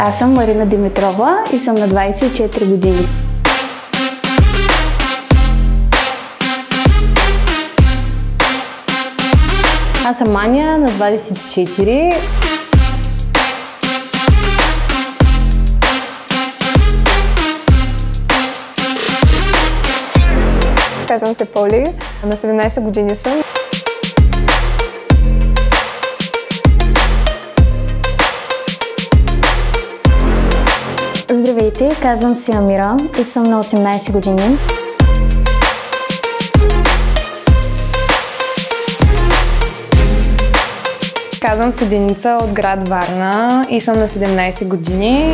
Аз съм Марина Димитрова и съм на 24 години. Аз съм Аня, на 24. Казвам се Поли, на 17 години съм. Здравейте, казвам се Амира и съм на 18 години. Казвам се Деница от град Варна и съм на 17 години.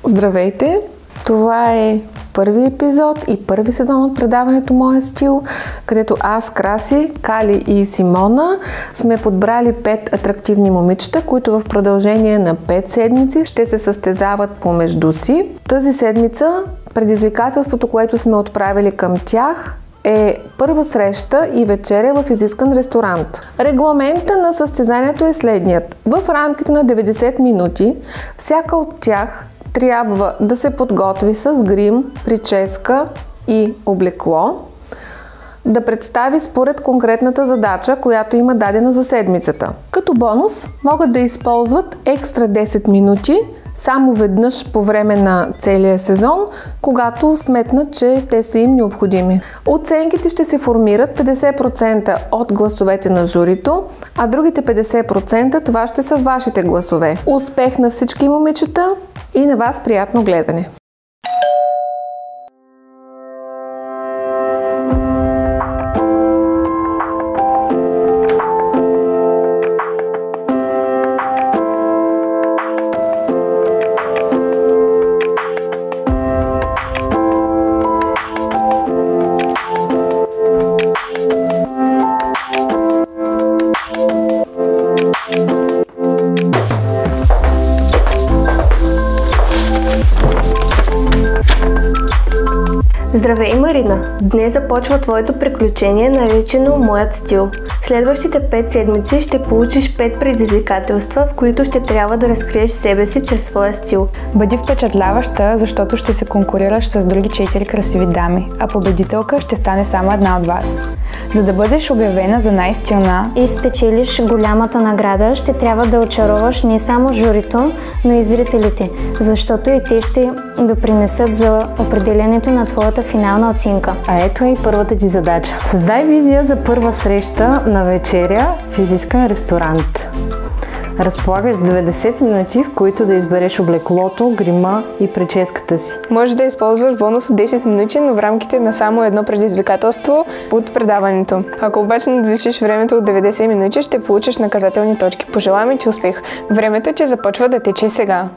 Здравейте! Това е първи епизод и първи сезон от предаването Моя стил, където аз, Краси, Кали и Симона сме подбрали 5 атрактивни момичета, които в продължение на 5 седмици ще се състезават помежду си. Тази седмица предизвикателството, което сме отправили към тях, е първа среща и вечеря в изискан ресторант. Регламента на състезанието е следният. В рамките на 90 минути всяка от тях трябва да се подготви с грим, прическа и облекло, да представи според конкретната задача, която има дадена за седмицата. Като бонус могат да използват екстра 10 минути само веднъж по време на целия сезон, когато сметнат, че те са им необходими. Оценките ще се формират 50% от гласовете на журито, а другите 50% това ще са вашите гласове. Успех на всички момичета и на вас приятно гледане! Здравей, Марина! Днес започва твоето приключение, наречено Моят стил. Следващите 5 седмици ще получиш 5 предизвикателства, в които ще трябва да разкриеш себе си чрез своя стил. Бъди впечатляваща, защото ще се конкурираш с други 4 красиви дами, а победителка ще стане само една от вас. За да бъдеш обявена за най-стилна И спечелиш голямата награда, ще трябва да очароваш не само журито, но и зрителите, защото и те ще допринесат за определенето на твоята финална оценка. А ето е и първата ти задача. Създай визия за първа среща на вечеря в изискан ресторант. Разполагаш 90 минути, в които да избереш облеклото, грима и прическата си. Може да използваш бонус от 10 минути, но в рамките на само едно предизвикателство от предаването. Ако обаче надвишиш времето от 90 минути, ще получиш наказателни точки. Пожелаваме ти успех! Времето ти започва да тече сега.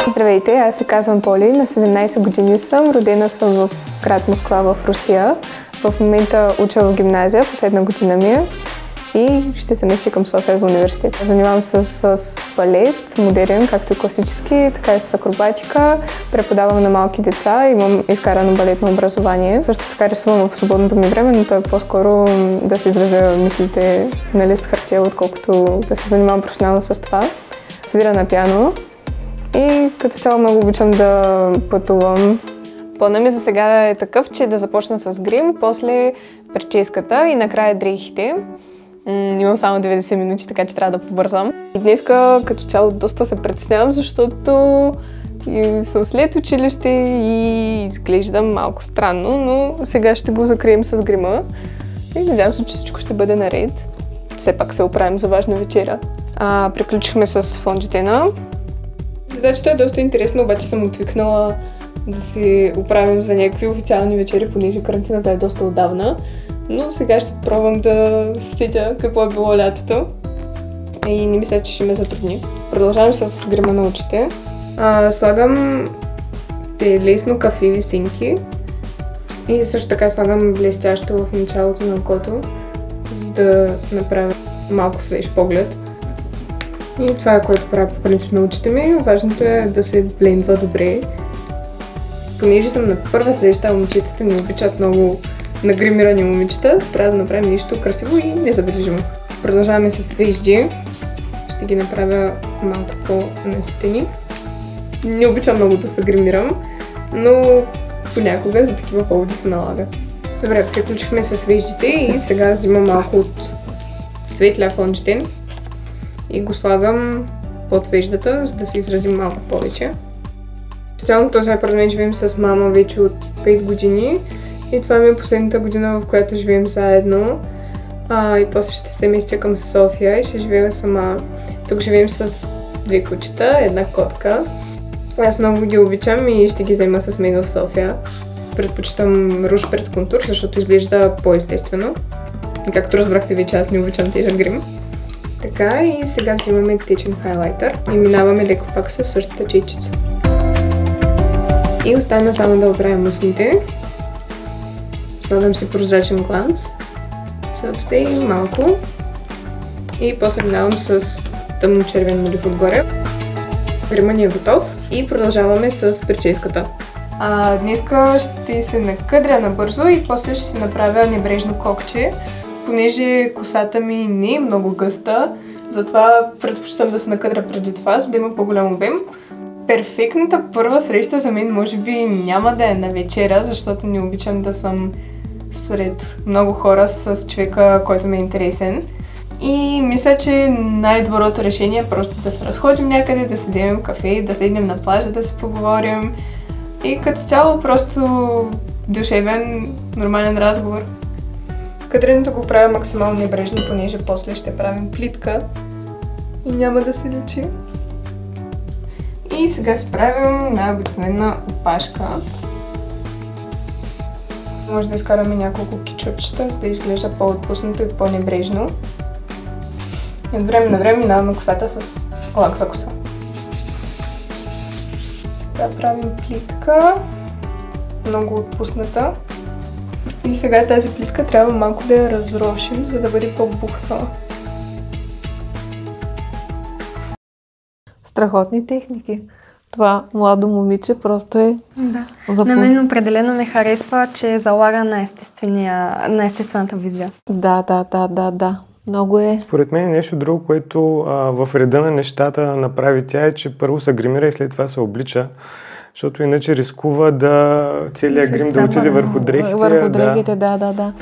Здравейте, аз се казвам Поли, на 17 години съм, родена съм в град Москва в Русия. В момента уча в гимназия, последна година ми е. И ще се мести към София за университет. Занимавам се с балет, модерен, както и класически, така и с акробатика. Преподавам на малки деца, имам изкарано балетно образование. Също така рисувам в свободното ми време, но то е по-скоро да се изразя мислите на лист хартия, отколкото да се занимавам професионално с това. Свира на пиано и като цяло много обичам да пътувам. Планът ми за сега е такъв, че да започна с грим, после прическата и накрая дрехите. Имам само 90 минути, така че трябва да побързам. И днеска като цяло доста се притеснявам, защото съм след училище и изглеждам малко странно, но сега ще го закрием с грима и надявам се, че всичко ще бъде наред. Все пак се оправим за важна вечеря. Приключихме с фондитена. Задачата е доста интересна, обаче съм отвикнала да се оправим за някакви официални вечери, понеже карантината е доста отдавна. Но сега ще пробвам да се сетя какво е било лятото и не мисля, че ще ме затрудни. Продължавам с грима на очите. Слагам лесно кафеви сенки и също така слагам блестящо в началото на окото, да направя малко свеж поглед. И това е което правя по принцип на очите ми. Важното е да се блендва добре понеже съм на първа среща, момичетата не обичат много нагримирани момичета, трябва да направим нещо красиво и незабележимо. Продължаваме с вежди. Ще ги направя малко по-наситени. Не обичам много да се гримирам, но понякога за такива поводи се налага. Добре, приключихме с веждите и сега взимам малко от светля фончетен и го слагам под веждата, за да се изразим малко повече. Специално този апартамент живеем с мама вече от 5 години и това ми е последната година, в която живеем заедно. И после ще се местя към София и ще живея сама. Тук живеем с 2 кучета, една котка. Аз много ги обичам и ще ги взема с мен в София. Предпочитам руж пред контур, защото изглежда по-естествено. Както разбрахте вече, аз не обичам тежък грим. Така, и сега взимаме течен хайлайтър и минаваме леко пак със същата чейчица. И остана само да оправя устните. Слагам си прозрачен гланс. Съвсем малко. И после минавам с тъмно-червен молив отгоре. Грима ни е готов и продължаваме с прическата. Днеска ще се накъдря набързо и после ще си направя небрежно кокче, понеже косата ми не е много гъста, затова предпочитам да се накъдря преди това, за да има по-голям обем. Перфектната първа среща за мен може би няма да е на вечеря, защото не обичам да съм сред много хора с човека, който ми е интересен. И мисля, че най-доброто решение е просто да се разходим някъде, да си вземем кафе, да седнем на плажа, да си поговорим. И като цяло просто душевен, нормален разговор. Кадренето го правя максимално небрежно, понеже после ще правим плитка и няма да се личи. И сега си правим най-обикновена опашка. Може да изкараме няколко кичурчета, за да изглежда по-отпуснато и по-небрежно. И от време на време минаваме косата с лак за коса. Сега правим плитка, много отпусната. И сега тази плитка трябва малко да я разрошим, за да бъде по-бухнала. Страхотни техники. Това младо момиче просто е На мен определено ми харесва, че залага на естествената визия. Да. Много е. Според мен нещо друго, което в реда на нещата направи тя, е, че първо се гримира и след това се облича, защото иначе рискува да целият грим да отиде върху дрехите. Върху дрехите, да.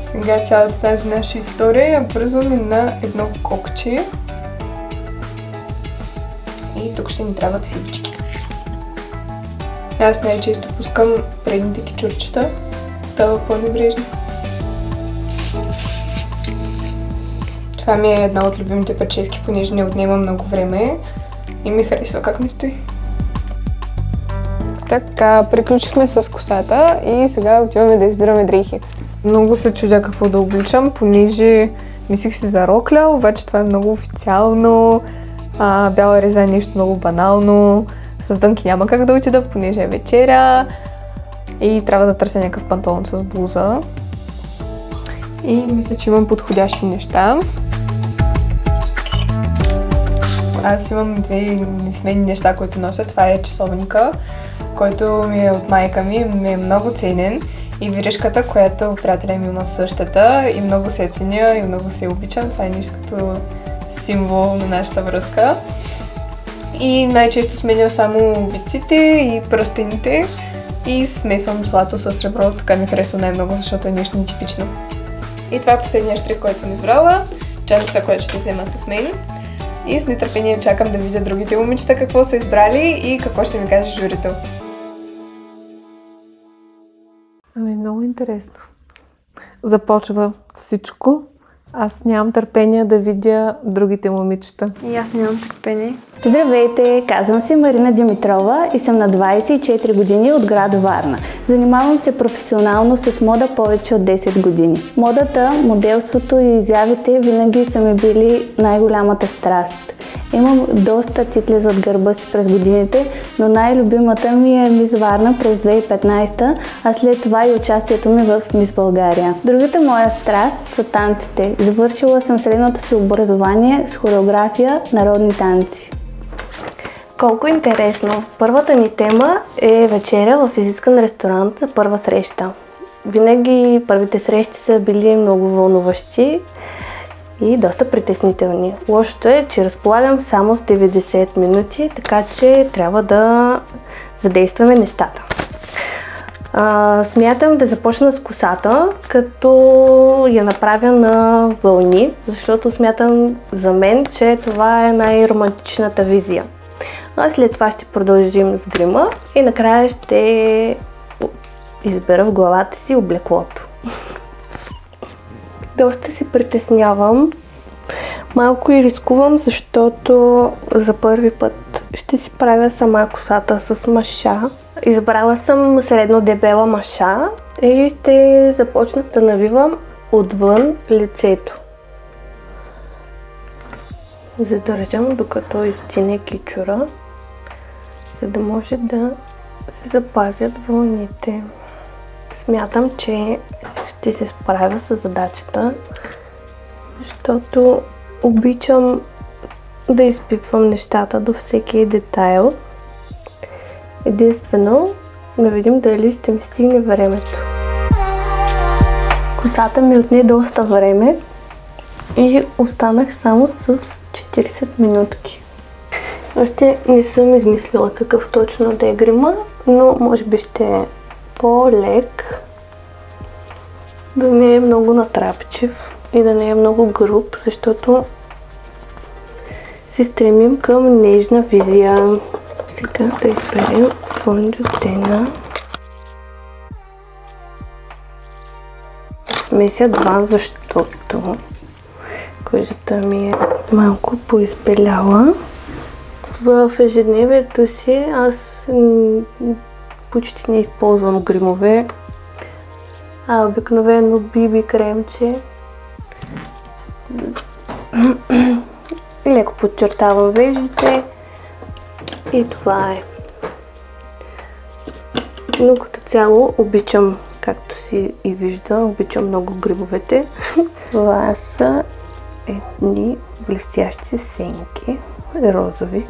Сега цялата тази наша история я връзваме на едно кокче. И тук ще ни трябват филчки. Аз най-често пускам предните кичурчета, става по-небрежно. Това ми е една от любимите прически, понеже не отнема много време и ми харесва как ми стои. Така, приключихме с косата и сега отиваме да избираме дрехи. Много се чудя какво да обличам, понеже мислих си за рокля, обаче това е много официално. Бяла риза е нещо много банално. С дънки няма как да отида, понеже е вечеря. И трябва да търся някакъв панталон с блуза. И мисля, че имам подходящи неща. Аз имам две несменни неща, които нося. Това е часовника, който ми е от майка ми е много ценен. И виришката, която приятеля ми има същата. И много се ценя и много се обичам. Това е нещо като символ на нашата връзка. И най-често сменям само виците и пръстените. И смесвам злато с сребро. Така ми харесва най-много, защото е нещо нетипично. И това е последния штрих, който съм избрала. Чантата, която ще взема с мен. И с нетърпение чакам да видя другите момичета какво са избрали и какво ще ми каже журито. Много интересно. Започва всичко. Аз нямам търпение да видя другите момичета. И аз нямам търпение. Здравейте! Казвам се Марина Димитрова и съм на 24 години от град Варна. Занимавам се професионално с мода повече от 10 години. Модата, моделството и изявите винаги са ми били най-голямата страст. Имам доста титли зад гърба си през годините, но най-любимата ми е Мис Варна през 2015, а след това и участието ми в Мис България. Другата моя страст са танците. Завършила съм средното си образование с хореография народни танци. Колко интересно! Първата ни тема е вечеря в изискан ресторант за първа среща. Винаги първите срещи са били много вълнуващи и доста притеснителни. Лошото е, че разполагам само с 90 минути, така че трябва да задействаме нещата. Смятам да започна с косата, като я направя на вълни, защото смятам за мен, че това е най-романтичната визия. А след това ще продължим с грима и накрая ще избера в главата си облеклото. Доста се притеснявам. Малко и рискувам, защото за първи път ще си правя сама косата с маша. Избрала съм средно дебела маша и ще започна да навивам отвън лицето. Задържам докато изстине кичура, за да може да се запазят вълните. Смятам, че ще се справя с задачата, защото обичам да изпипвам нещата до всеки детайл. Единствено, да видим дали ще ми стигне времето. Косата ми отне доста време и останах само с 40 минутки. Още не съм измислила какъв точно да е грима, но може би ще е по-лек, да не е много натрапчив и да не е много груб, защото се стремим към нежна визия. Сега да изберем фондютена. Смеся два, защото кожата ми е малко поизбеляла. В ежедневието си аз почти не използвам гримове, а обикновено BB кремче. Леко подчертавам вежите и това е. Но като цяло обичам, както си и вижда, обичам много грибовете. Това са едни блестящи сенки, розови.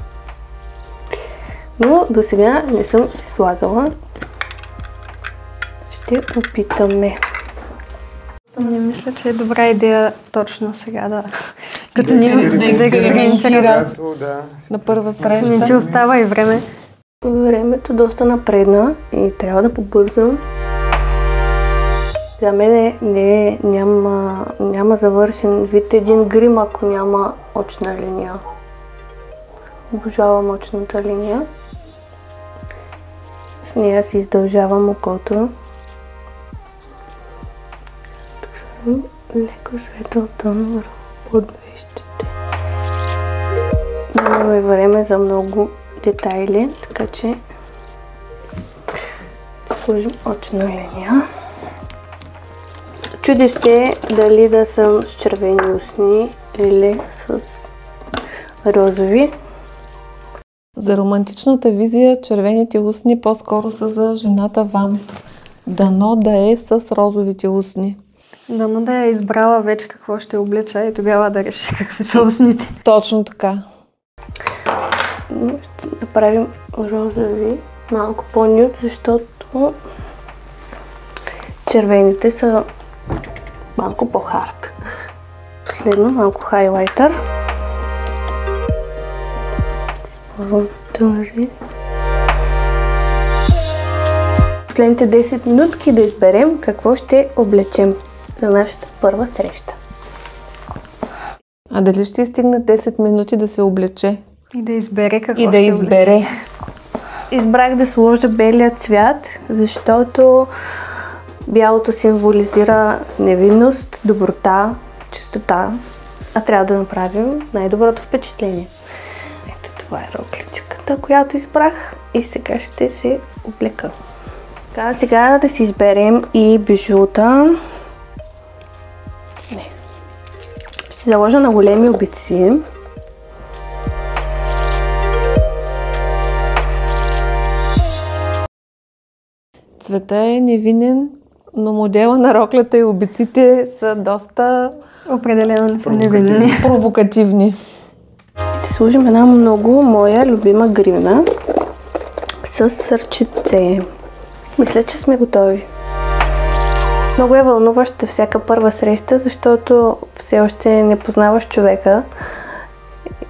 Но до сега не съм си слагала. Ще опитаме. Не мисля, че е добра идея точно сега да експериментира на първа среща. Не ти остава и време. Времето доста напредна и трябва да побързам. За мен няма завършен вид един грим, ако няма очна линия. Обожавам очната линия. С нея си издължавам окото. Тук съм леко светъл тон върху подвещите. Нямаме време за много детайли, така че сложим очна линия. Чуди се дали да съм с червени устни или с розови. За романтичната визия червените устни по-скоро са за жената вам. Дано да е с розовите устни. Дано да е избрала вече какво ще облеча и тогава да реши какви са устните. Точно така. Ще направим розови малко по-нюд, защото червените са малко по-хард. Последно малко хайлайтър. Използвам този. Последните 10 минутки да изберем какво ще облечем за нашата първа среща. А дали ще стигнат 10 минути да се облече? И да избере какво и да ще избере. облече. Избрах да сложа белия цвят, защото бялото символизира невинност, доброта, чистота, а трябва да направим най-доброто впечатление. Ето това е рокличката, която избрах и сега ще се облека. Сега да си изберем и бижута. Ще заложа на големи обици. Цвета е невинен, но модела на роклята и обиците са доста Определено не са невинни. провокативни. Ще сложим една много моя любима гривна с сърчице. Мисля, че сме готови. Много е вълнуваща всяка първа среща, защото все още не познаваш човека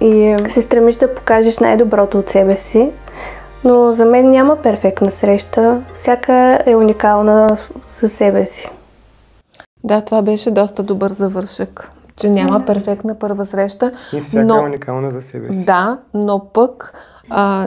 и се стремиш да покажеш най-доброто от себе си. Но за мен няма перфектна среща. Всяка е уникална за себе си. Да, това беше доста добър завършък, че няма перфектна първа среща. И всяка е уникална за себе си. Да, но пък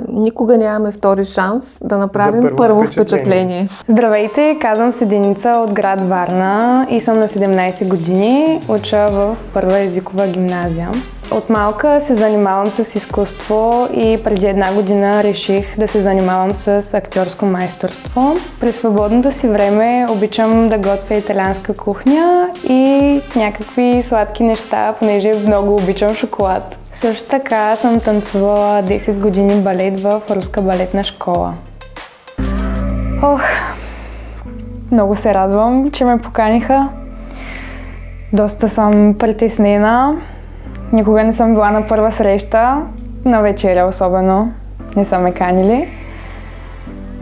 никога нямаме втори шанс да направим първо впечатление. Здравейте, казвам се Деница от град Варна и съм на 17 години. Уча в първа езикова гимназия. От малка се занимавам с изкуство и преди една година реших да се занимавам с актьорско майсторство. През свободното си време обичам да готвя италианска кухня и някакви сладки неща, понеже много обичам шоколад. Също така съм танцувала 10 години балет в руска балетна школа. Много се радвам, че ме поканиха. Доста съм притеснена. Никога не съм била на първа среща, на вечеря особено. Не са ме канили.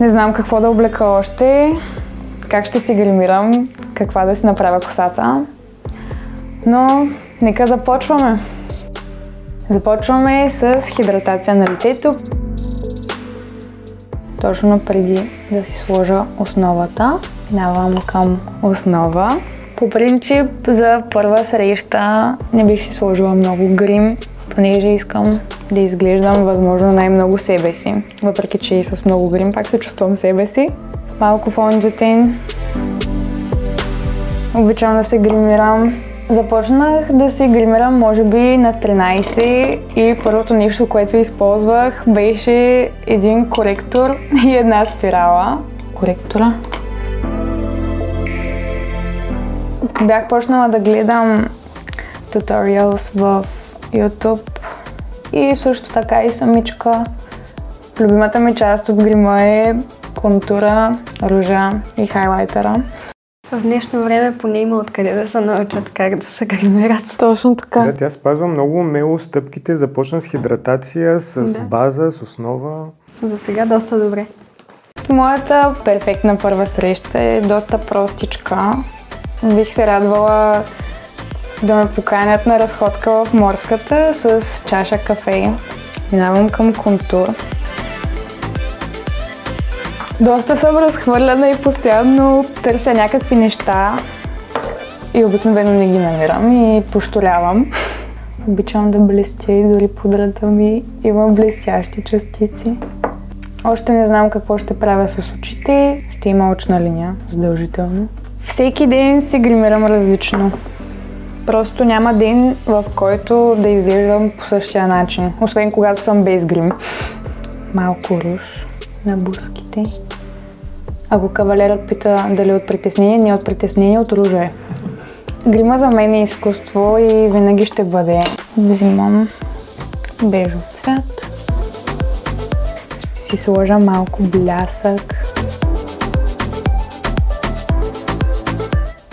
Не знам какво да облека още, как ще си гримирам, каква да си направя косата. Но нека започваме. Започваме с хидратация на лицето. Точно преди да си сложа основата, минавам към основа. По принцип, за първа среща не бих си сложила много грим, понеже искам да изглеждам възможно най-много себе си. Въпреки че и с много грим пак се чувствам себе си. Малко фондютен. Обичам да се гримирам. Започнах да се гримирам може би на 13 и първото нещо, което използвах, беше един коректор и една спирала. Коректора. Бях почнала да гледам туториалс в YouTube и също така и самичка. Любимата ми част от грима е контура, ружа и хайлайтера. В днешно време поне има откъде да се научат как да се гримират. Точно така. Да, тя спазва много умело стъпките. Започна с хидратация, с база, с основа. За сега доста добре. Моята перфектна първа среща е доста простичка. Бих се радвала да ме поканят на разходка в морската с чаша кафе. Минавам към контур. Доста съм разхвърляна и постоянно търся някакви неща и обикновено не ги намирам и поштолявам. Обичам да блестя и дори пудрата ми има блестящи частици. Още не знам какво ще правя с очите. Ще има очна линия, задължително. Всеки ден се гримирам различно. Просто няма ден, в който да изглеждам по същия начин, освен когато съм без грим. Малко руж на бузките. Ако кавалерът пита дали от притеснение, не от притеснение, от ружа е. Грима за мен е изкуство и винаги ще бъде. Взимам бежов цвят. Ще си сложа малко блясък.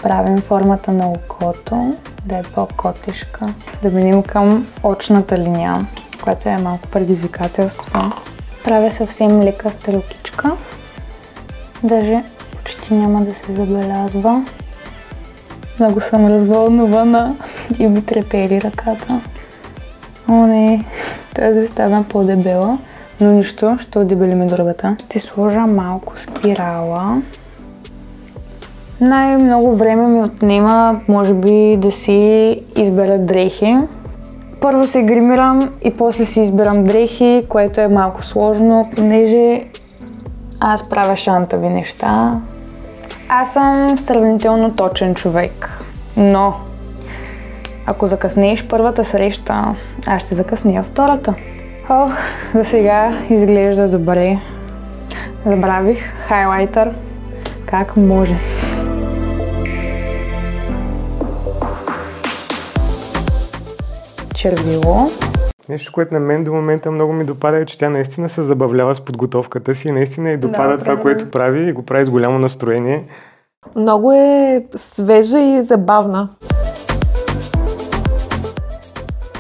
Правим формата на окото, да е по-котешка. Да минем към очната линия, която е малко предизвикателство. Правя съвсем лека стрелкичка. Даже почти няма да се забелязва. Много съм развълнувана и ми трепери ръката. О, не, тази стана по-дебела, но нищо, ще отдебелим другата. Ще сложа малко спирала. Най-много време ми отнема, може би, да си избера дрехи. Първо се гримирам и после си избирам дрехи, което е малко сложно, понеже аз правя шантави неща. Аз съм сравнително точен човек, но ако закъснееш първата среща, аз ще закъснея втората. За сега изглежда добре. Забравих хайлайтър. Как може? Червило. Нещо, което на мен до момента много ми допада е, че тя наистина се забавлява с подготовката си и наистина й допада това, което прави и го прави с голямо настроение. Много е свежа и забавна.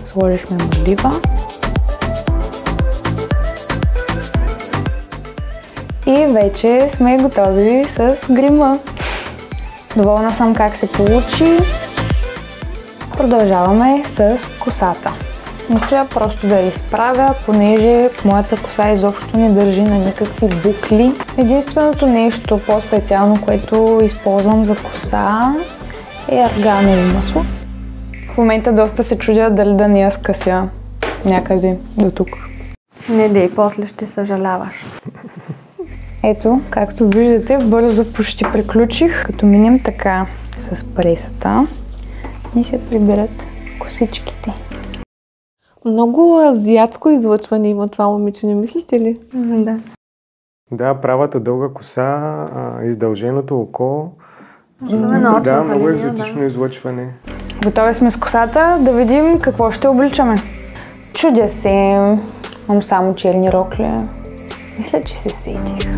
Сложихме олива. И вече сме готови с грима. Доволна съм как се получи. Продължаваме с косата. Мисля просто да я изправя, понеже моята коса изобщо не държи на никакви букли. Единственото нещо по-специално, което използвам за коса е арганово масло. В момента доста се чудя дали да не я скъся някъде до тук. Не дей, после ще съжаляваш. Ето, както виждате, бързо почти приключих. Като минем така с пресата, ни се приберат косичките. Много азиатско излъчване има това момиче, не мислите ли? Да. Да, правата дълга коса, издълженото око. Да, много екзотично излъчване. Готови сме с косата, да видим какво ще обличаме. Чудя се, имам само черни рокли. Мисля, че се сетих.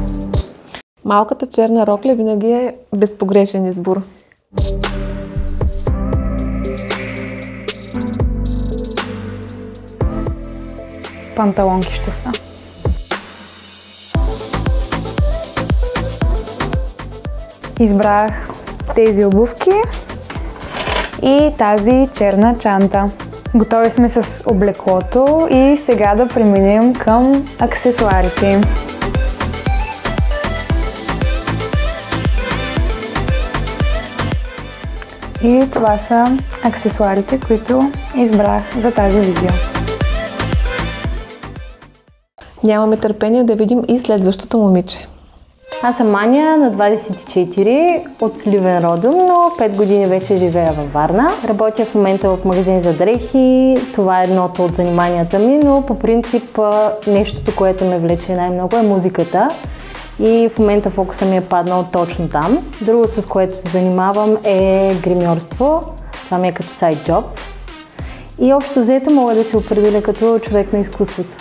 Малката черна рокля винаги е безпогрешен избор. Панталонки ще са. Избрах тези обувки и тази черна чанта. Готови сме с облеклото и сега да преминем към аксесуарите. И това са аксесуарите, които избрах за тази видео. Нямаме търпение да видим и следващото момиче. Аз съм Аня, на 24, от Сливен родом, но 5 години вече живея във Варна. Работя в момента в магазин за дрехи. Това е едното от заниманията ми, но по принцип нещото, което ме влече най-много е музиката. И в момента фокуса ми е паднал точно там. Друго, с което се занимавам, е гримьорство. Това ми е като сайд джоб. И общо взето мога да се определя като човек на изкуството.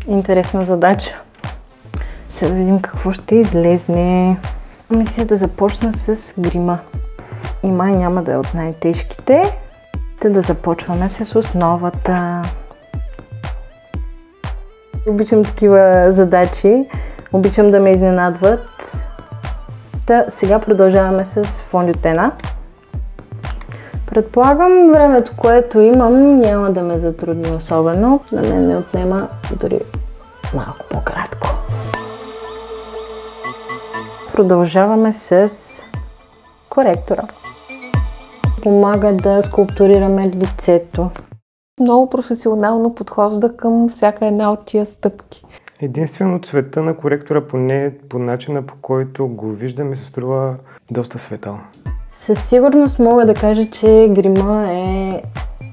Интересна задача. Сега да видим какво ще излезне. Мисля да започна с грима. И май няма да е от най-тежките. Да започваме с основата. Обичам такива задачи. Обичам да ме изненадват. Сега продължаваме с фондютена. Предполагам, времето, което имам, няма да ме затрудни особено. На мен ме отнема дори малко по-кратко. Продължаваме с коректора. Помага да скулптурираме лицето. Много професионално подхожда към всяка една от тия стъпки. Единствено цвета на коректора, поне по начина, по който го виждаме, се струва доста светъл. Със сигурност мога да кажа, че грима е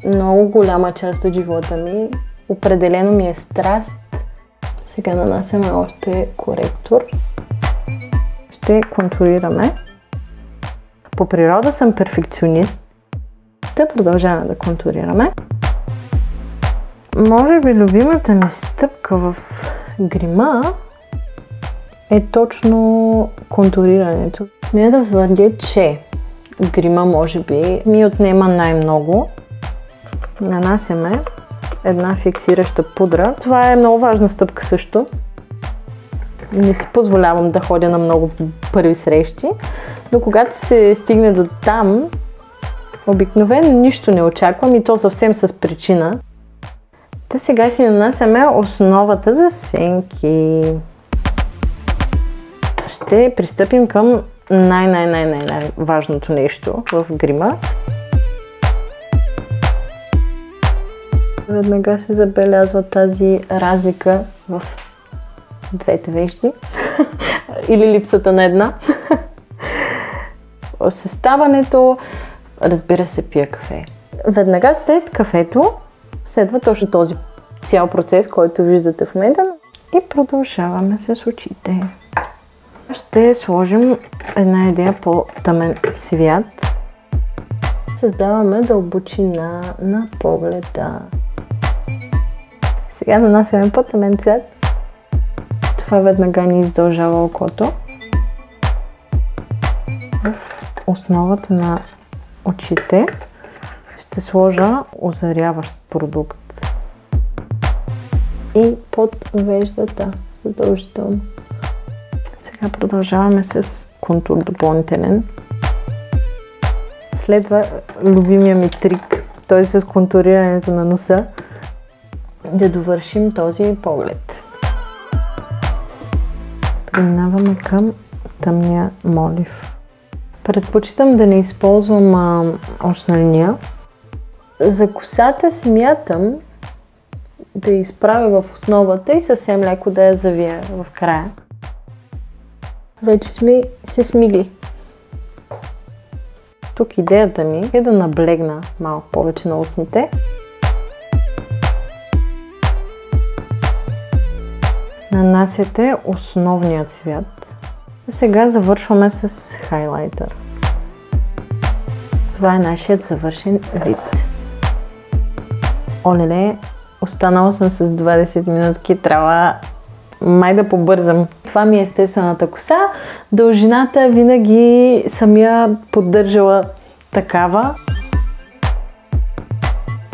много голяма част от живота ми. Определено ми е страст. Сега нанасяме още коректор. Ще контурираме. По природа съм перфекционист. Да продължаваме да контурираме. Може би любимата ми стъпка в грима е точно контурирането. Смея да твърдя, че грима може би ми отнема най-много. Нанасяме една фиксираща пудра. Това е много важна стъпка също. Не си позволявам да ходя на много първи срещи, но когато се стигне до там, обикновено нищо не очаквам и то съвсем с причина. Сега си нанасяме основата за сенки. Ще пристъпим към най-важното нещо в грима. Веднага се забелязва тази разлика в двете вежди или липсата на една. Съставането, разбира се, пия кафе. Веднага след кафето следва точно този цял процес, който виждате в момента. И продължаваме с очите. Ще сложим една идея по-тъмен цвят. Създаваме дълбочина на погледа. Сега нанасяме по-тъмен цвят. Това веднага ни издължава окото. В основата на очите ще сложа озаряващ продукт. И под веждата задължително. Сега продължаваме с контур допълнителен. Следва любимия ми трик, т.е. с контурирането на носа, да довършим този поглед. Преминаваме към тъмния молив. Предпочитам да не използвам очна линия. За косата смятам да я изправя в основата и съвсем леко да я завия в края. Вече сме се смигли. Тук идеята ми е да наблегна малко повече на устните. Нанасяте основния цвят. Сега завършваме с хайлайтър. Това е нашият завършен вид. Олеле, останала съм с 20 минутки, трябва май да побързам. Това ми е естествената коса. Дължината винаги съм я поддържала такава.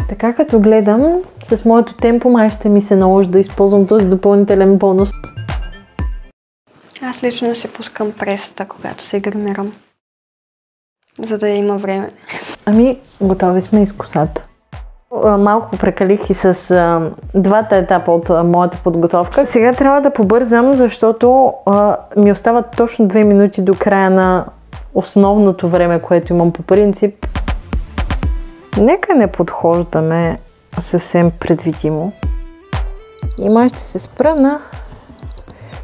Така като гледам, с моето темпо май ще ми се наложи да използвам този допълнителен бонус. Аз лично си пускам пресата, когато се гримирам, за да има време. Ами, готови сме и с косата. Малко прекалих и с двата етапа от моята подготовка. Сега трябва да побързам, защото ми остават точно 2 минути до края на основното време, което имам по принцип. Нека не подхождаме съвсем предвидимо. И май ще се спра на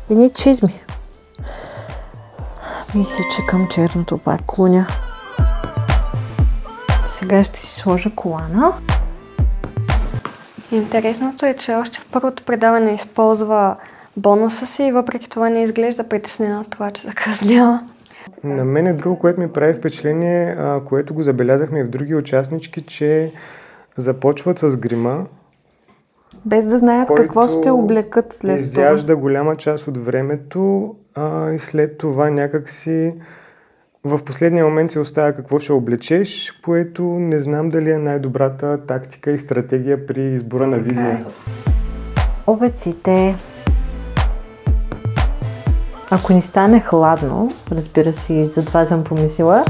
едни чизми. Мисля, че към черното пак клоня. Сега ще си сложа колана. Интересното е, че още в първото предаване използва бонуса си и въпреки това не изглежда притеснена от това, че закъснява. На мен е друго, което ми прави впечатление, което го забелязахме и в други участнички, че започват с грима, без да знаят какво ще облекат след това. Изяжда голяма част от времето и след това някакси в последния момент се оставя какво ще облечеш, което не знам дали е най-добрата тактика и стратегия при избора на визия. Обеците. Ако ни стане хладно, разбира се, за това съм помислила.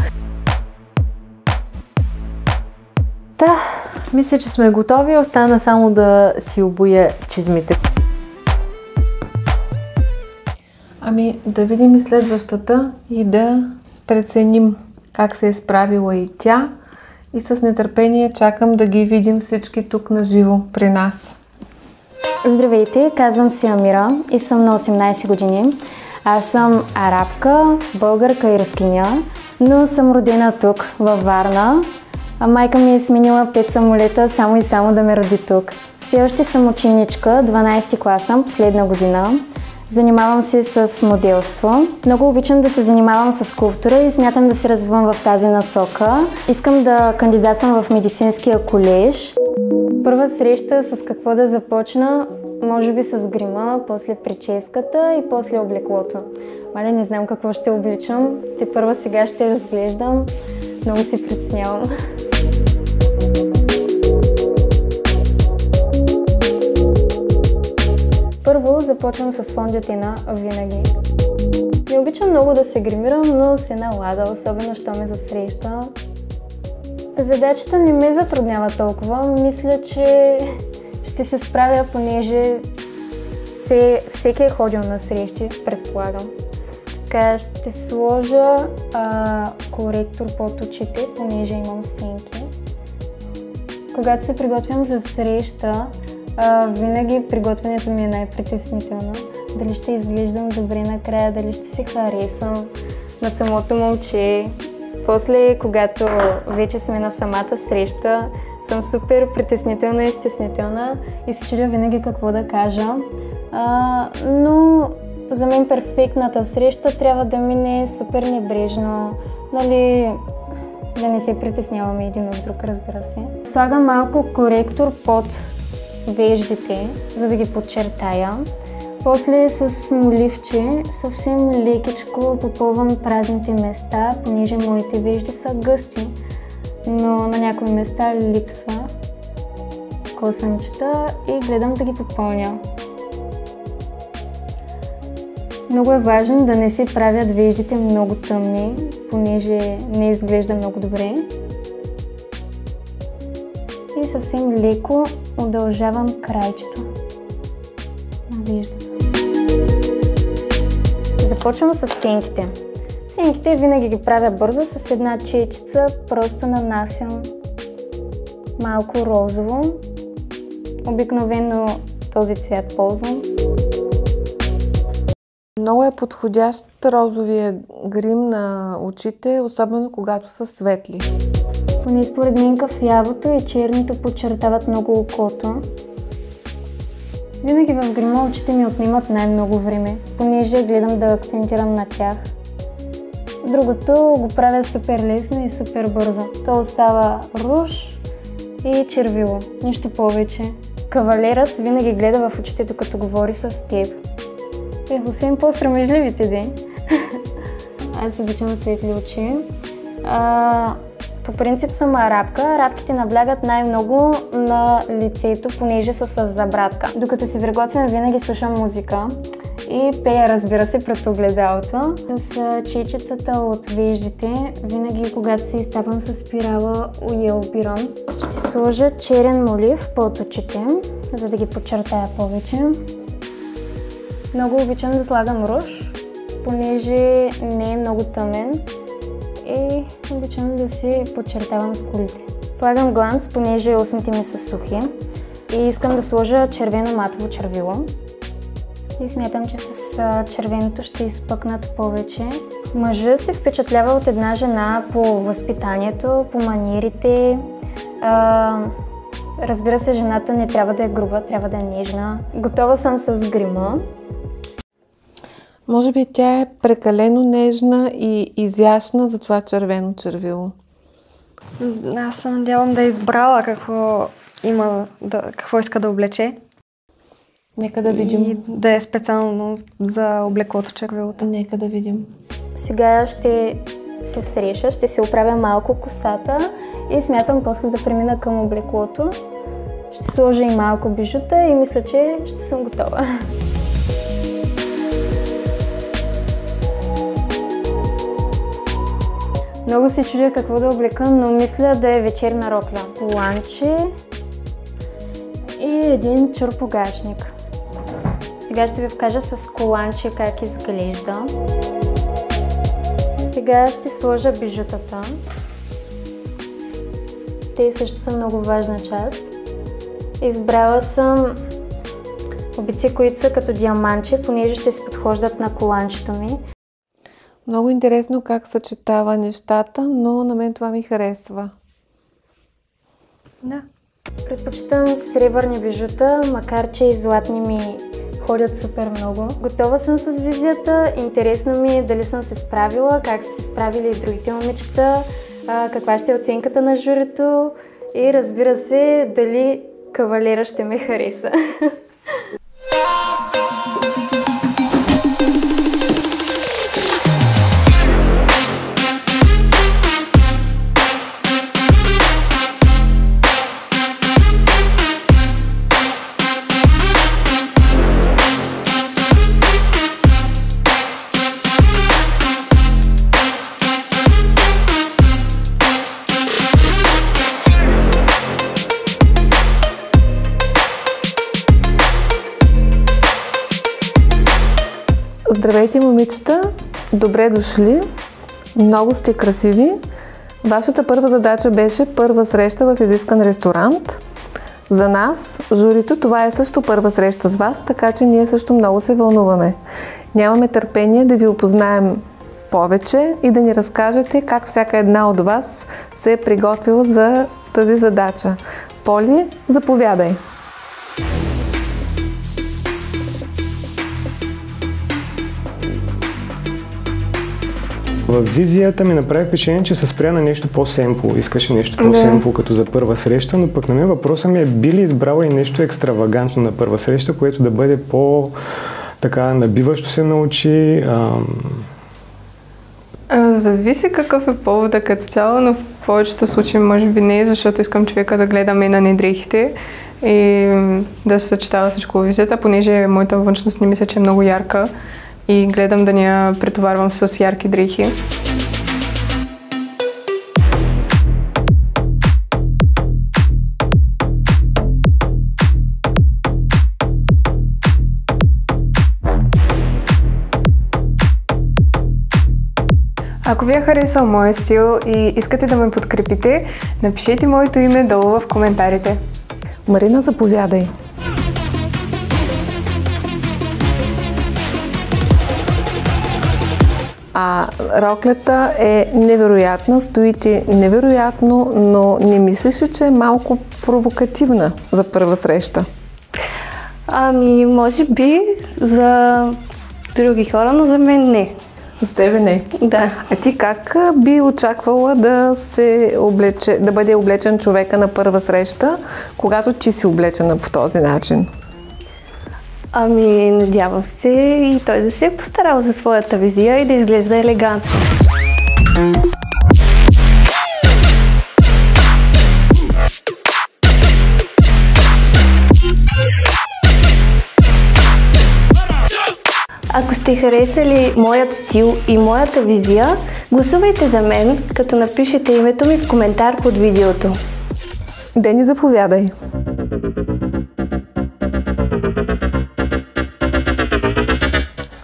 Да, мисля, че сме готови. Остана само да си обуя чизмите. Ами да видим и следващата и да преценим как се е справила и тя. И с нетърпение чакам да ги видим всички тук на живо при нас. Здравейте, казвам се Амира и съм на 18 години. Аз съм арабка, българка и рускиня, но съм родена тук, във Варна. А майка ми е сменила 5 самолета само и само да ме роди тук. Все още съм ученичка, 12 клас съм, последна година. Занимавам се с моделство. Много обичам да се занимавам с скулптура и смятам да се развивам в тази насока. Искам да кандидатствам в медицинския колеж. Първа среща с какво да започна? Може би с грима, после прическата и после облеклото. Мале, не знам какво ще обличам. Те първа сега ще разглеждам. Много се притеснявам. Първо започвам с фон дютина винаги. Не обичам много да се гримирам, но се налага, особено що ме засреща. Задачата не ме затруднява толкова. Мисля, че ще се справя, понеже всеки е ходил на срещи, предполагам. Така ще сложа коректор под очите, понеже имам сенки. Когато се приготвям за среща, винаги приготвянето ми е най-притеснително. Дали ще изглеждам добре накрая, дали ще се харесам на самото момче. После, когато вече сме на самата среща, съм супер притеснителна и стеснителна и се чудя винаги какво да кажа. Но за мен перфектната среща трябва да мине супер небрежно, нали, да не се притесняваме един от друг, разбира се. Слагам малко коректор под веждите, за да ги подчертая. После с моливче съвсем лекичко попълвам празните места, понеже моите вежди са гъсти, но на някои места липсва косъмчета и гледам да ги попълня. Много е важно да не се правят веждите много тъмни, понеже не изглежда много добре. И съвсем леко удължавам крайчето на веждата. Започвам с сенките. Сенките винаги ги правя бързо, с една чечица просто нанасям малко розово. Обикновено този цвят ползвам. Много е подходящ розовия грим на очите, особено когато са светли. Поне според мен кафявото и черното подчертават много окото. Винаги в грима очите ми отнимат най-много време, понеже гледам да акцентирам на тях. Другото го правя супер лесно и супер бързо. То остава руж и червило, нищо повече. Кавалерът винаги гледа в очите, докато говори с теб. Освен по-срамежливите дни. Аз обичам светли очи. По принцип съм арабка. Арабките наблягат най-много на лицето, понеже са с забрадка. Докато се приготвям, винаги слушам музика и пея, разбира се, пред огледалото. С чечицата от веждите, винаги когато се изцапам с спирала, уелбирам. Ще сложа черен молив под очите, за да ги подчертая повече. Много обичам да слагам руж, понеже не е много тъмен и обичам да си подчертавам скулите. Слагам гланц, понеже устните ми са сухи и искам да сложа червено матово червило. И смятам, че с червеното ще изпъкнат повече. Мъжът се впечатлява от една жена по възпитанието, по маниерите. Разбира се, жената не трябва да е груба, трябва да е нежна. Готова съм с грима. Може би тя е прекалено нежна и изящна за това червено червило. Аз се надявам да е избрала какво иска да облече. Нека да видим. И да е специално за облеклото червилото. Нека да видим. Сега ще се среша, ще се оправя малко косата и смятам после да премина към облеклото. Ще сложа и малко бижута и мисля, че ще съм готова. Много се чудя какво да облека, но мисля да е вечерна рокля. Коланче и един чорпогашник. Сега ще ви покажа с коланче как изглежда. Сега ще сложа бижутата. Те също са много важна част. Избрала съм обици, които са като диамантче, понеже ще се подхождат на коланчето ми. Много интересно как съчетава нещата, но на мен това ми харесва. Да. Предпочитам сребърни бижута, макар че и златни ми ходят супер много. Готова съм с визията. Интересно ми е дали съм се справила, как са се справили и другите момичета, каква ще е оценката на журито и разбира се, дали кавалера ще ме хареса. Здравейте, момичета! Добре дошли! Много сте красиви! Вашата първа задача беше първа среща в изискан ресторант. За нас, журито, това е също първа среща с вас, така че ние също много се вълнуваме. Нямаме търпение да ви опознаем повече и да ни разкажете как всяка една от вас се е приготвила за тази задача. Поли, заповядай! В визията ми направи впечатление, че се спря на нещо по-семпло. Искаше нещо по-семпло като за първа среща, но пък на мен въпросът ми е би ли избрала и нещо екстравагантно на първа среща, което да бъде по-така набиващо се на очи. Зависи какъв е повода като цяло, но в повечето случаи може би не, защото искам човека да гледа мен, а не дрехите и да се съчетава всичко в визията, понеже моята външност не мисля, че е много ярка и гледам да ни я претоварвам с ярки дрехи. Ако ви е харесал моя стил и искате да ме подкрепите, напишете моето име долу в коментарите. Марина, заповядай. Роклята е невероятна, стоите невероятно, но не мислиш ли, че е малко провокативна за първа среща? Може би за други хора, но за мен не. За тебе не? Да. А ти как би очаквала да бъде облечен човека на първа среща, когато ти си облечена по този начин? Надявам се и той да се е постарал за своята визия и да изглежда елегантно. Ако сте харесали моят стил и моята визия, гласувайте за мен, като напишете името ми в коментар под видеото. Дени, заповядай.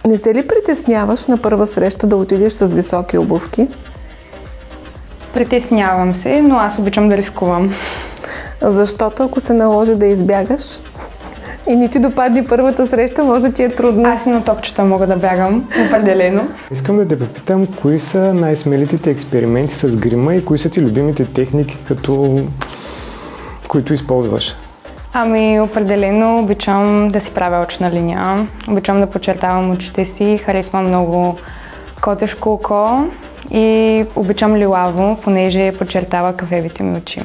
Не се ли притесняваш на първа среща да отидеш с високи обувки? Притеснявам се, но аз обичам да рискувам. Защото ако се наложи да избягаш и не ти допадне първата среща, може да ти е трудно. Аз и на топчета мога да бягам, определено. Искам да те попитам, кои са най-смелите експерименти с грима и кои са ти любимите техники, които използваш? Определено обичам да си правя очна линия, обичам да подчертавам очите си, харесвам много котешко око и обичам лилаво, понеже подчертава кафевите ми очи.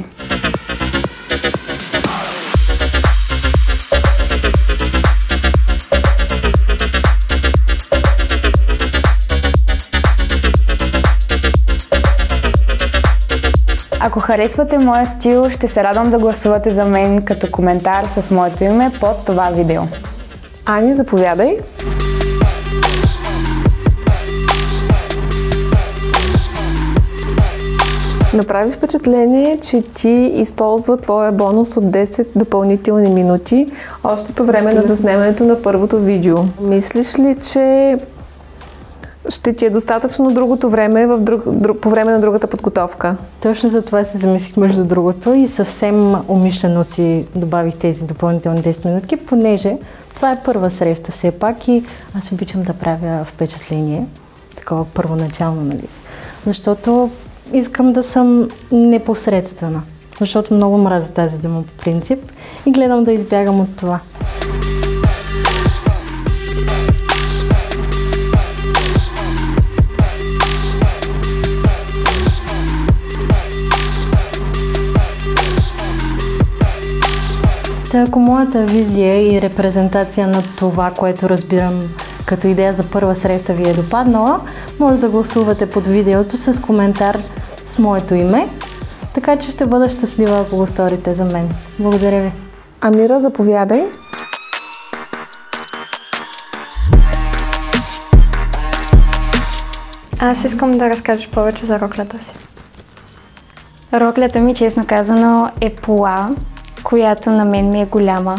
Ако харесвате моя стил, ще се радвам да гласувате за мен като коментар с моето име под това видео. Ани, заповядай. Направи впечатление, че ти използва твоя бонус от 10 допълнителни минути още по време на заснемането на първото видео. Мислиш ли, че ще ти е достатъчно другото време по време на другата подготовка? Точно за това се замислих между другото и съвсем умишлено си добавих тези допълнителни 10 минутки, понеже това е първа среща все пак и аз обичам да правя впечатление, такова първоначално, нали? Защото искам да съм непосредствена, защото много мразя тази дума по принцип и гледам да избягам от това. Ако моята визия и репрезентация на това, което разбирам като идея за първа среща ви е допаднала, може да гласувате под видеото с коментар с моето име, така че ще бъда щастлива, ако го сторите за мен. Благодаря ви. Амира, заповядай. Аз искам да разкажеш повече за роклята си. Роклята ми, честно казано, е пола, която на мен ми е голяма.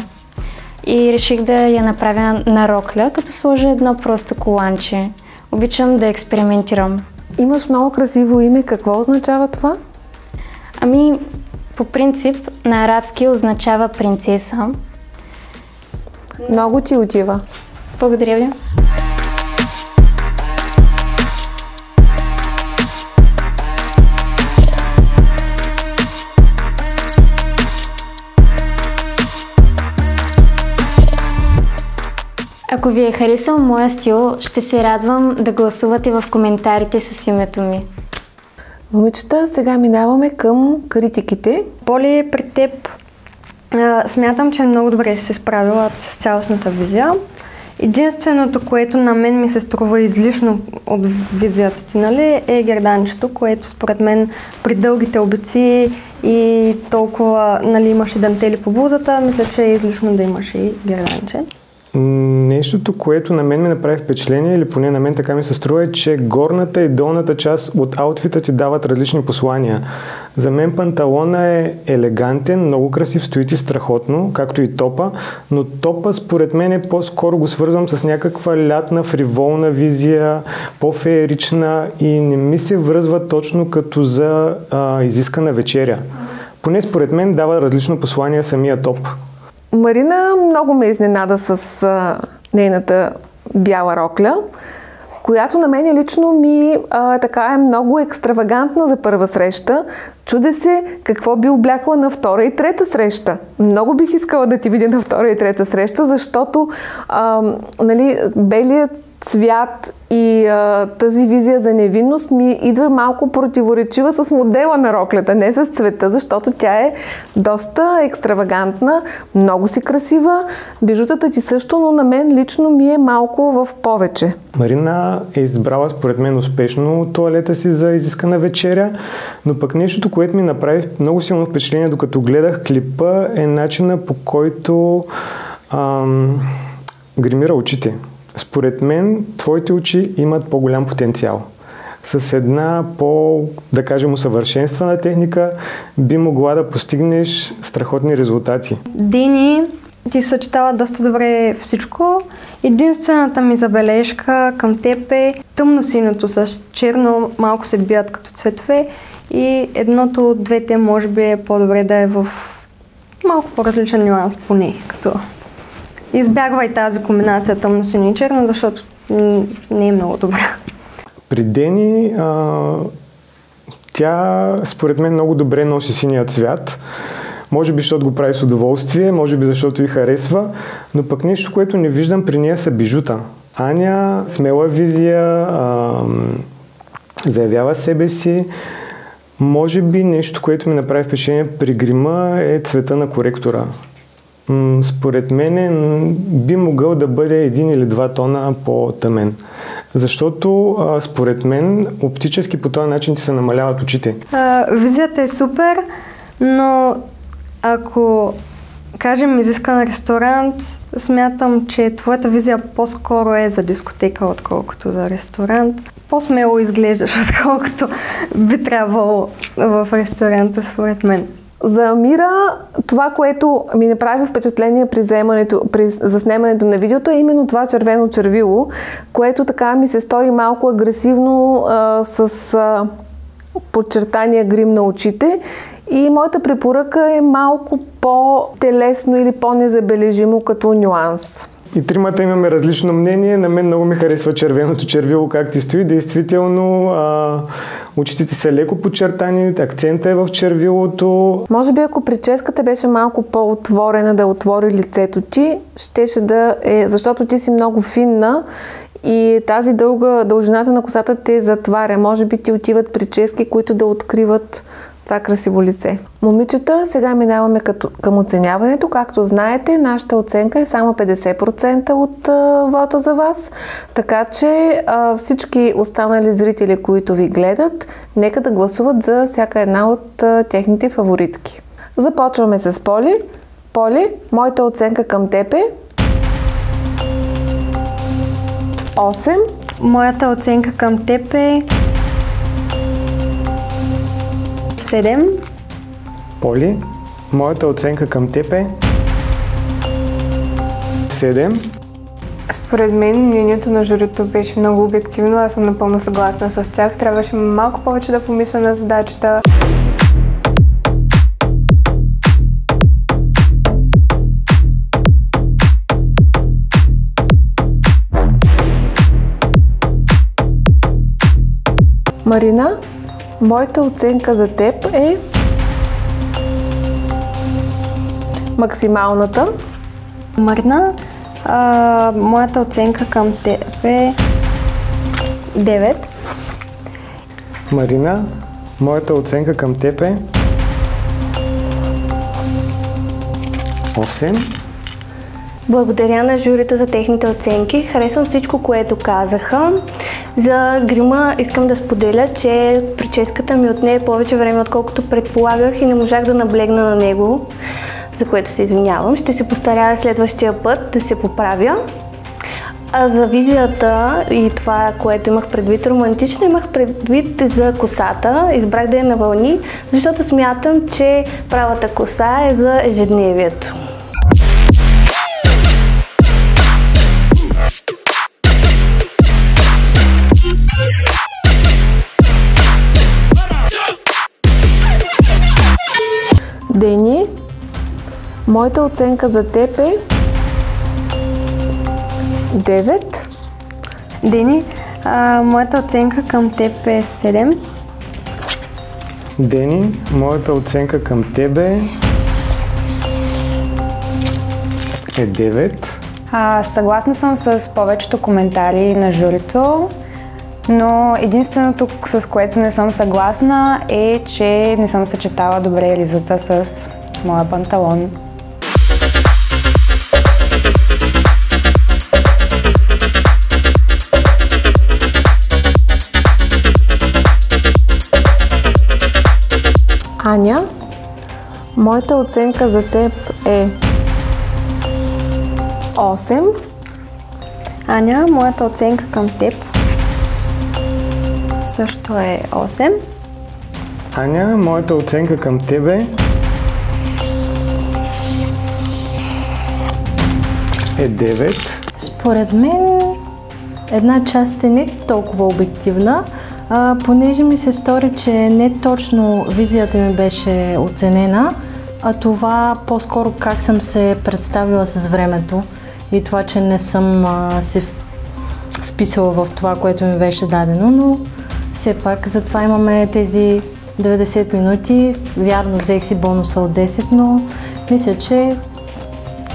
И реших да я направя на рокля, като сложа едно просто коланче. Обичам да експериментирам. Имаш много красиво име. Какво означава това? По принцип на арабски означава принцеса. Много ти отива. Благодаря ви. Ако ви е харесал моя стил, ще се радвам да гласувате в коментарите с името ми. Момичета, сега минаваме към критиките. Поли, при теб смятам, че много добре си се справила с цялостната визия. Единственото, което на мен ми се струва излишно от визията ти, нали, е герданчето, което според мен при дългите обици и толкова, нали, имаш и дантели по блузата, мисля, че е излишно да имаш и герданче. Нещото, което на мен ми направи впечатление, или поне на мен така ми се струва, е, че горната и долната част от аутфита ти дават различни послания. За мен панталона е елегантен, много красив, стои ти страхотно, както и топа, но топа според мен по-скоро го свързвам с някаква лятна, фриволна визия, по-феерична и не ми се връзва точно като за изискана вечеря. Поне според мен дава различно послание самия топ. Марина много ме изненада с нейната бяла рокля, която на мен лично ми така е много екстравагантна за първа среща. Чудя се какво би облякла на втора и трета среща. Много бих искала да ти видя на втора и трета среща, защото нали, белият цвят и тази визия за невинност ми идва малко противоречива с модела на роклята, не с цвета, защото тя е доста екстравагантна, много си красива. Бижутата ти също, но на мен лично ми е малко в повече. Марина е избрала според мен успешно тоалета си за изискана вечеря, но пък нещото, което ми направи много силно впечатление, докато гледах клипа, е начина, по който гримира очите. Според мен, твоите очи имат по-голям потенциал. С една да кажем, усъвършенствана техника би могла да постигнеш страхотни резултати. Дени, ти съчетава доста добре всичко. Единствената ми забележка към теб е тъмно-синьото с черно, малко се бият като цветове и едното от двете може би е по-добре да е в малко по-различен нюанс поне, като избягвай тази комбинация тъмно-синьо и черно, защото не е много добра. При Дени тя според мен много добре носи синия цвят. Може би, защото го прави с удоволствие, може би, защото й харесва, но пък нещо, което не виждам при нея са бижута. Аня, смела визия, заявява себе си. Може би нещо, което ми направи впечатление при грима е цвета на коректора. Според мен би могъл да бъде 1 или 2 тона по-тъмен. Защото според мен оптически по този начин ти се намаляват очите. Визията е супер, но ако кажем изискан ресторант, смятам, че твоята визия по-скоро е за дискотека, отколкото за ресторант. По-смело изглеждаш, отколкото би трябвало в ресторанта, според мен. За Амира, това, което ми направи впечатление при заснемането на видеото, е именно това червено червило, което така ми се стори малко агресивно с подчертания грим на очите. И моята препоръка е малко по-телесно или по-незабележимо като нюанс. И тримата имаме различно мнение. На мен много ми харесва червеното червило, как ти стои. Действително, очите ти са леко подчертани, акцента е в червилото. Може би ако прическата беше малко по-отворена, да отвори лицето ти, щеше да е, защото ти си много финна и тази дължината на косата те затваря. Може би ти отиват прически, които да откриват това красиво лице. Момичета, сега минаваме към оценяването. Както знаете, нашата оценка е само 50% от вота за вас. Така че всички останали зрители, които ви гледат, нека да гласуват за всяка една от техните фаворитки. Започваме с Поли. Поли, моята оценка към теб е 8. Моята оценка към теб е 7. Поли, моята оценка към теб е 7. Според мен мнението на журито беше много обективно, аз съм напълно съгласна с тях. Трябваше малко повече да помисля на задачата. Марина, моята оценка за теб е максималната. Марина, моята оценка към теб е 9. Марина, моята оценка към теб е 8. Благодаря на журито за техните оценки. Харесвам всичко, което казаха. За грима искам да споделя, че прическата ми отне повече време, отколкото предполагах и не можах да наблегна на него. за което се извинявам. Ще се постарая следващия път да се поправя. А за визията и това, което имах предвид романтично, имах предвид за косата. Избрах да я на вълни, защото смятам, че правата коса е за ежедневието. Дени, моята оценка за теб е 9. Дени, моята оценка към теб е 7. Дени, моята оценка към тебе е 9. Съгласна съм с повечето коментари на журито, но единственото, с което не съм съгласна, е, че не съм съчетала добре ризата с моя панталон. Аня, моята оценка за теб е 8. Аня, моята оценка към теб също е 8. Аня, моята оценка към тебе е 9. Според мен една част е не толкова обективна, понеже ми се стори, че не точно визията ми беше оценена, а това по-скоро как съм се представила с времето и това, че не съм се вписала в това, което ми беше дадено, но все пак затова имаме тези 90 минути. Вярно, взех си бонуса от 10, но мисля, че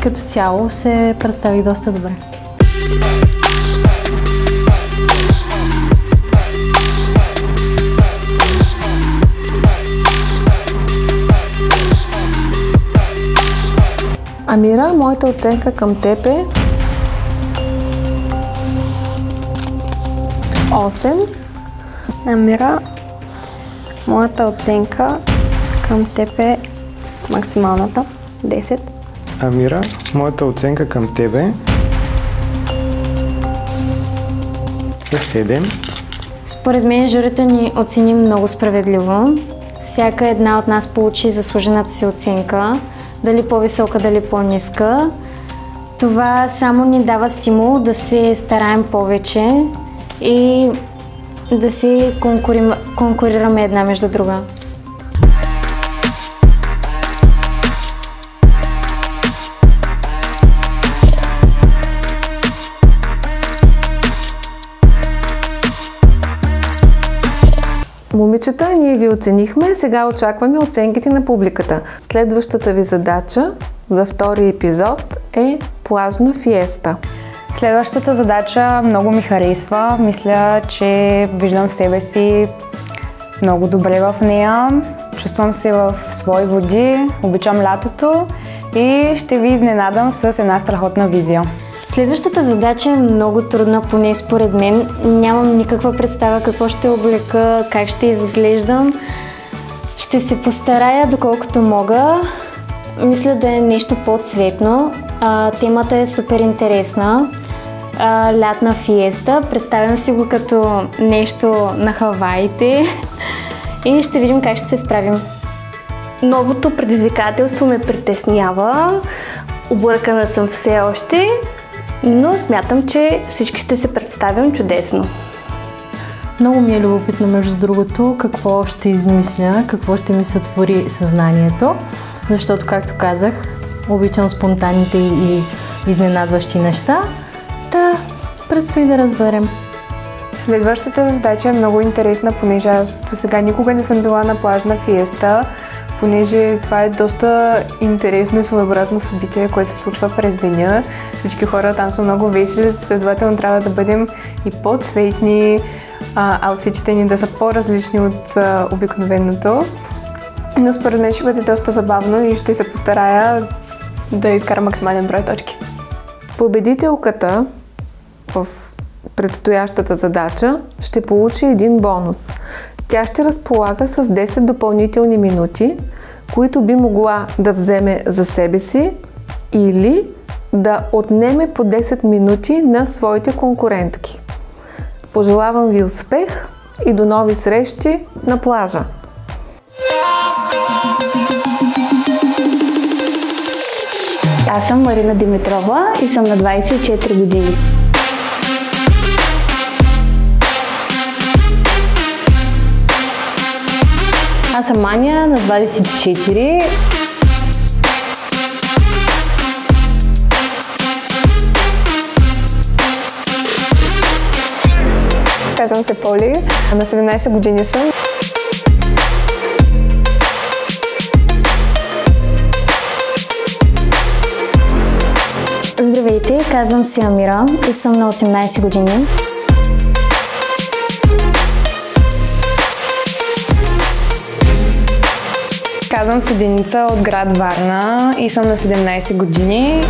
като цяло се представих доста добре. Амира, моята оценка към теб е 8. Амира, моята оценка към теб е максималната 10. Амира, моята оценка към тебе е 7. Според мен журито ни оцени много справедливо. Всяка една от нас получи заслужената си оценка, дали по-висока, дали по-ниска. Това само ни дава стимул да се стараем повече и да се конкурираме една между друга. Момичета, ние ви оценихме, сега очакваме оценките на публиката. Следващата ви задача за втори епизод е плажна фиеста. Следващата задача много ми харесва. Мисля, че виждам в себе си много добре в нея. Чувствам се в свои води, обичам лятото и ще ви изненадам с една страхотна визия. Следващата задача е много трудна, поне според мен. Нямам никаква представа какво ще облека, как ще изглеждам. Ще се постарая доколкото мога. Мисля да е нещо по-цветно. Темата е супер интересна. Лятна фиеста. Представям си го като нещо на Хаваите и ще видим как ще се справим. Новото предизвикателство ме притеснява. Объркана съм все още, но смятам, че всички ще се представим чудесно. Много ми е любопитно, между другото, какво ще измисля, какво ще ми сътвори съзнанието, защото, както казах, обичам спонтанните и изненадващи неща. Предстои да разберем. Следващата задача е много интересна, понеже аз до сега никога не съм била на плажна фиеста, понеже това е доста интересно и своеобразно събитие, което се случва през деня. Всички хора там са много весели, следователно трябва да бъдем и по-цветни, аутфитите ни да са по-различни от обикновеното. Но според мен ще бъде доста забавно и ще се постарая да изкара максимален брой точки. Победителката в предстоящата задача ще получи един бонус. Тя ще разполага с 10 допълнителни минути, които би могла да вземе за себе си или да отнеме по 10 минути на своите конкурентки. Пожелавам ви успех и до нови срещи на плажа! Аз съм Марина Димитрова и съм на 24 години. Аз съм Маня, на 24. Казвам се Поли, на 17 години съм. Здравейте, казвам се Амира и съм на 18 години. Казвам се Деница от град Варна и съм на 17 години.